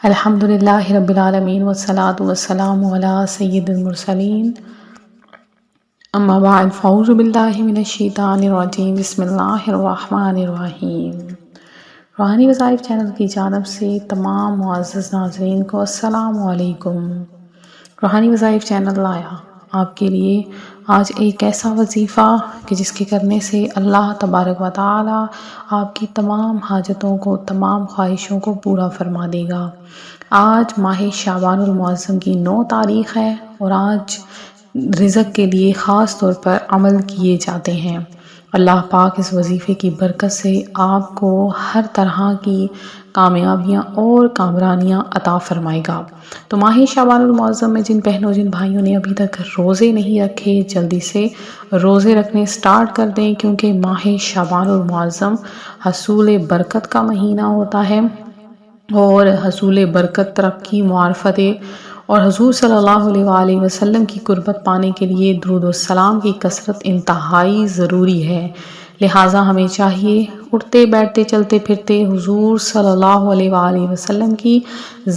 الحمد للہ رب العالمین والصلاة والسلام علی سید المرسلین اما بعد فاعوذ باللہ من الشیطان الرجیم بسم اللہ الرحمن الرحیم۔ روحانی وظائف چینل کی جانب سے تمام معزز ناظرین کو السلام علیکم۔ روحانی وظائف چینل لایا آپ کے لیے آج ایک ایسا وظیفہ کہ جس کے کرنے سے اللہ تبارک و تعالی آپ کی تمام حاجتوں کو، تمام خواہشوں کو پورا فرما دے گا۔ آج ماہ شعبان المعظم کی 9 تاریخ ہے اور آج رزق کے لیے خاص طور پر عمل کیے جاتے ہیں۔ اللہ پاک اس وظیفے کی برکت سے آپ کو ہر طرح کی کامیابیاں اور کامرانیاں عطا فرمائے گا۔ تو ماہ شعبان المعظم میں جن بہنوں جن بھائیوں نے ابھی تک روزے نہیں رکھے، جلدی سے روزے رکھنے سٹارٹ کر دیں، کیونکہ ماہ شعبان المعظم حصول برکت کا مہینہ ہوتا ہے اور حصول برکت، ترقی، معرفت اور حضور صلی اللہ علیہ وآلہ وسلم کی قربت پانے کے لیے درود و سلام کی کثرت انتہائی ضروری ہے۔ لہٰذا ہمیں چاہیے اٹھتے بیٹھتے چلتے پھرتے حضور صلی اللہ علیہ وآلہ وسلم کی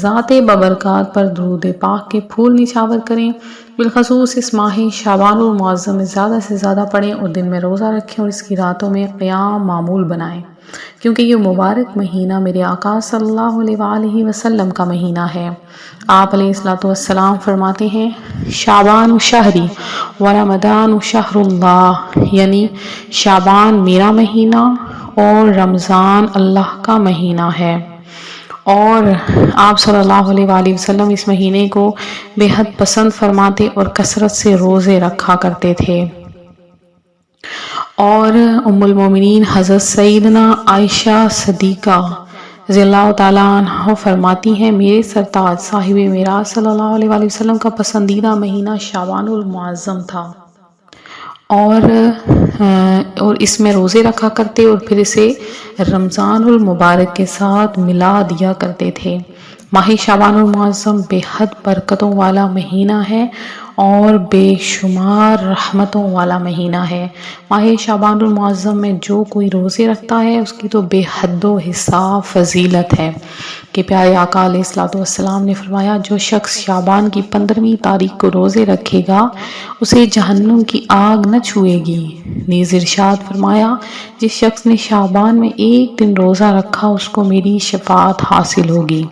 ذات ببرکات پر درود پاک کے پھول نچھاور کریں۔ بالخصوص اس ماہ شعبان المعظم میں زیادہ سے زیادہ پڑھیں اور دن میں روزہ رکھیں اور اس کی راتوں میں قیام معمول بنائیں، کیونکہ یہ مبارک مہینہ میرے آقا صلی اللہ علیہ وآلہ وسلم کا مہینہ ہے۔ آپ علیہ السلام فرماتے ہیں، شعبان شہری و رمضان شہر اللہ، یعنی شعبان میرا مہینہ اور رمضان اللہ کا مہینہ ہے۔ اور آپ صلی اللہ علیہ وآلہ وسلم اس مہینے کو بے حد پسند فرماتے اور کثرت سے روزے رکھا کرتے تھے۔ اور ام المومنین حضرت سیدنا عائشہ صدیقہ رضی اللہ تعالیٰ عنہ فرماتی ہیں، میرے سرتاج صاحب معراج صلی اللہ علیہ وآلہ وسلم کا پسندیدہ مہینہ شعبان المعظم تھا اور اس میں روزے رکھا کرتے اور پھر اسے رمضان المبارک کے ساتھ ملا دیا کرتے تھے۔ ماہ شعبان المعظم بے حد برکتوں والا مہینہ ہے اور بے شمار رحمتوں والا مہینہ ہے۔ ماہ شعبان المعظم میں جو کوئی روزے رکھتا ہے اس کی تو بے حد و حساب فضیلت ہے کہ پیارے آقا علیہ السلام نے فرمایا، جو شخص شعبان کی 15ویں تاریخ کو روزے رکھے گا اسے جہنم کی آگ نہ چھوئے گی۔ نیز ارشاد فرمایا، جس شخص نے شعبان میں ایک دن روزہ رکھا اس کو میری شفاعت حاصل ہوگی۔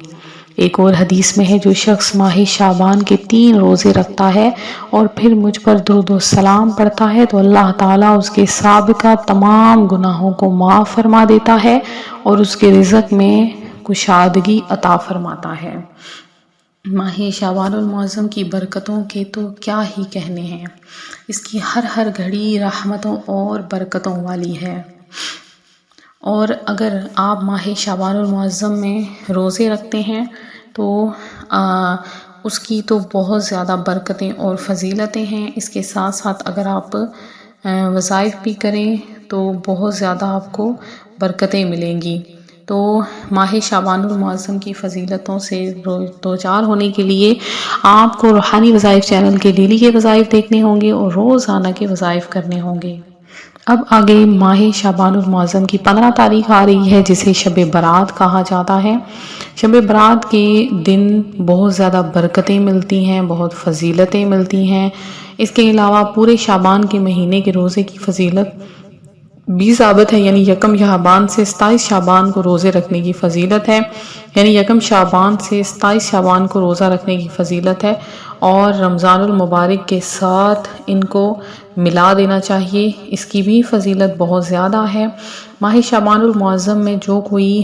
ایک اور حدیث میں ہے، جو شخص ماہ شعبان کے 3 روزے رکھتا ہے اور پھر مجھ پر درود و سلام پڑھتا ہے تو اللہ تعالیٰ اس کے سابقہ تمام گناہوں کو معاف فرما دیتا ہے اور اس کے رزق میں کشادگی عطا فرماتا ہے۔ ماہ شعبان المعظم کی برکتوں کے تو کیا ہی کہنے ہیں، اس کی ہر گھڑی رحمتوں اور برکتوں والی ہے۔ اور اگر آپ ماہ شعبان المعظم میں روزے رکھتے ہیں تو اس کی تو بہت زیادہ برکتیں اور فضیلتیں ہیں۔ اس کے ساتھ ساتھ اگر آپ وظائف بھی کریں تو بہت زیادہ آپ کو برکتیں ملیں گی۔ تو ماہ شعبان المعظم کی فضیلتوں سے دوچار ہونے کے لیے آپ کو روحانی وظائف چینل کے ڈیلی کے وظائف دیکھنے ہوں گے اور روزانہ کے وظائف کرنے ہوں گے۔ اب آگے ماہ شعبان المعظم کی 15 تاریخ آ رہی ہے، جسے شب برات کہا جاتا ہے۔ شب برات کے دن بہت زیادہ برکتیں ملتی ہیں، بہت فضیلتیں ملتی ہیں۔ اس کے علاوہ پورے شعبان کے مہینے کے روزے کی فضیلت بھی ثابت ہے، یعنی 1 شعبان سے 27 شعبان کو روزے رکھنے کی فضیلت ہے، یعنی 1 شعبان سے 27 شعبان کو روزہ رکھنے کی فضیلت ہے اور رمضان المبارک کے ساتھ ان کو ملا دینا چاہیے، اس کی بھی فضیلت بہت زیادہ ہے۔ ماہ شعبان المعظم میں جو کوئی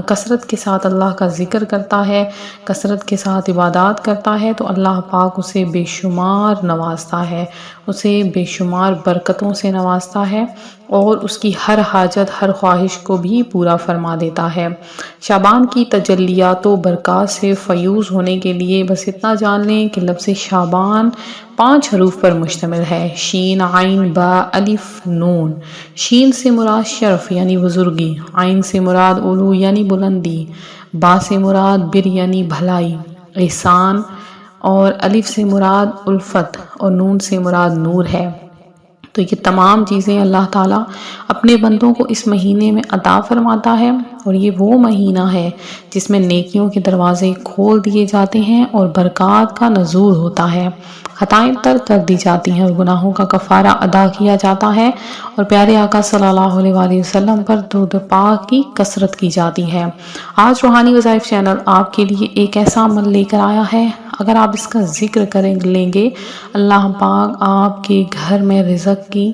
کثرت کے ساتھ اللہ کا ذکر کرتا ہے، کثرت کے ساتھ عبادات کرتا ہے تو اللہ پاک اسے بے شمار نوازتا ہے، اسے بے شمار برکتوں سے نوازتا ہے اور اس کی ہر حاجت، ہر خواہش کو بھی پورا فرما دیتا ہے۔ شعبان کی تجلیات و برکات سے فیوز ہونے کے لیے بس اتنا جان لیں کہ لفظ شعبان 5 حروف پر مشتمل ہے، شین، عین، با، الف، نون۔ شین سے مراد شرف یعنی بزرگی، عین سے مراد علو یعنی بلندی، با سے مراد بر یعنی بھلائی، احسان، اور الف سے مراد الفت اور نون سے مراد نور ہے۔ تو یہ تمام چیزیں اللہ تعالیٰ اپنے بندوں کو اس مہینے میں عطا فرماتا ہے، اور یہ وہ مہینہ ہے جس میں نیکیوں کے دروازے کھول دیے جاتے ہیں اور برکات کا نزول ہوتا ہے، خطائیں ترک کر دی جاتی ہیں اور گناہوں کا کفارہ ادا کیا جاتا ہے، اور پیارے آقا صلی اللہ علیہ وآلہ وسلم پر درود پاک کی کثرت کی جاتی ہے۔ آج روحانی وظائف چینل آپ کے لیے ایک ایسا عمل لے کر آیا ہے، اگر آپ اس کا ذکر کریں لیں گے، اللہ پاک آپ کے گھر میں رزق کی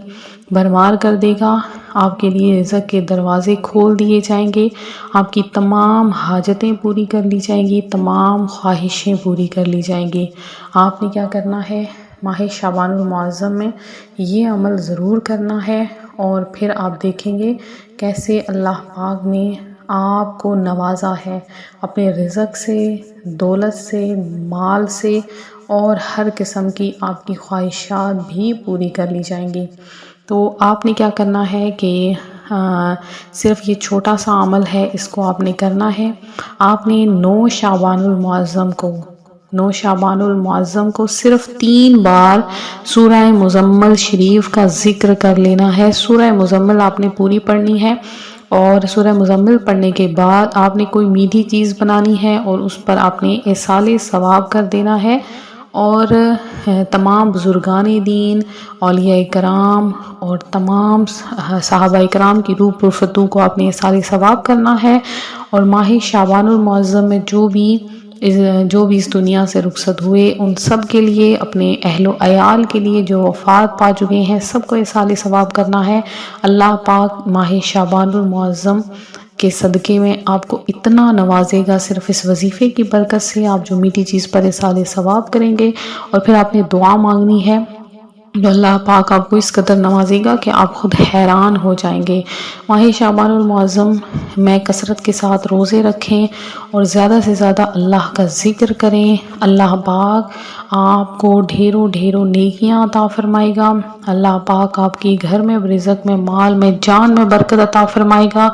بھرمار کر دے گا، آپ کے لیے رزق کے دروازے کھول دیے جائیں گے، آپ کی تمام حاجتیں پوری کر لی جائیں گی، تمام خواہشیں پوری کر لی جائیں گی۔ آپ نے کیا کرنا ہے؟ ماہ شعبان المعظم میں یہ عمل ضرور کرنا ہے، اور پھر آپ دیکھیں گے کیسے اللہ پاک نے آپ کو نوازا ہے اپنے رزق سے، دولت سے، مال سے، اور ہر قسم کی آپ کی خواہشات بھی پوری کر لی جائیں گی۔ تو آپ نے کیا کرنا ہے کہ صرف یہ چھوٹا سا عمل ہے، اس کو آپ نے کرنا ہے۔ آپ نے 9 شعبان المعظم کو صرف 3 بار سورہ مزمل شریف کا ذکر کر لینا ہے۔ سورہ مزمل آپ نے پوری پڑھنی ہے، اور سورہ مزمل پڑھنے کے بعد آپ نے کوئی میٹھی چیز بنانی ہے اور اس پر آپ نے ایصال ثواب کر دینا ہے، اور تمام بزرگان دین، اولیاء کرام اور تمام صحابہ کرام کی روح پرفتوح کو آپ نے ایصال ثواب کرنا ہے، اور ماہ شعبان المعظم میں جو بھی اس دنیا سے رخصت ہوئے ان سب کے لیے، اپنے اہل و عیال کے لیے جو وفات پا چکے ہیں، سب کو ایصال ثواب کرنا ہے۔ اللہ پاک ماہ شعبان المعظم کے صدقے میں آپ کو اتنا نوازے گا، صرف اس وظیفے کی برکت سے، آپ جو میٹھی چیز پر ایصال ثواب کریں گے، اور پھر آپ نے دعا مانگنی ہے، جو اللہ پاک آپ کو اس قدر نوازے گا کہ آپ خود حیران ہو جائیں گے۔ ماہ شعبان المعظم میں کثرت کے ساتھ روزے رکھیں اور زیادہ سے زیادہ اللہ کا ذکر کریں، اللہ پاک آپ کو ڈھیروں ڈھیروں نیکیاں عطا فرمائے گا، اللہ پاک آپ کی گھر میں، رزق میں، مال میں، جان میں برکت عطا فرمائے گا،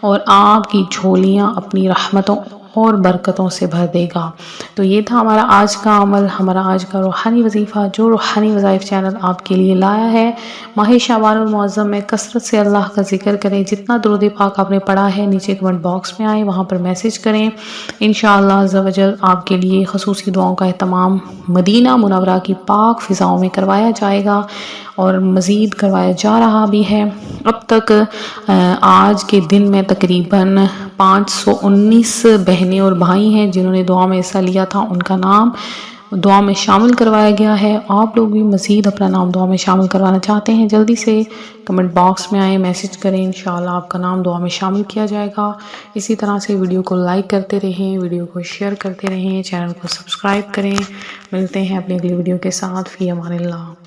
اور آپ کی جھولیاں اپنی رحمتوں اور برکتوں سے بھر دے گا۔ تو یہ تھا ہمارا آج کا عمل، ہمارا آج کا روحانی وظیفہ جو روحانی وظائف چینل آپ کے لیے لایا ہے۔ ماہ شعبان المعظم میں کثرت سے اللہ کا ذکر کریں، جتنا درود پاک آپ نے پڑھا ہے نیچے کمنٹ باکس میں آئیں، وہاں پر میسج کریں، انشاءاللہ عز و جل آپ کے لیے خصوصی دعاؤں کا اہتمام مدینہ منورہ کی پاک فضاؤں میں کروایا جائے گا، اور مزید کروایا جا رہا بھی ہے۔ اب تک آج کے دن میں تقریباً 519 بہنیں اور بھائی ہیں جنہوں نے دعا میں حصہ لیا تھا، ان کا نام دعا میں شامل کروایا گیا ہے۔ آپ لوگ بھی مزید اپنا نام دعا میں شامل کروانا چاہتے ہیں، جلدی سے کمنٹ باکس میں آئیں، میسج کریں، انشاءاللہ آپ کا نام دعا میں شامل کیا جائے گا۔ اسی طرح سے ویڈیو کو لائک کرتے رہیں، ویڈیو کو شیئر کرتے رہیں، چینل کو سبسکرائب کریں۔ ملتے ہیں اپنی اگلی ویڈیو کے ساتھ، فی امان اللہ۔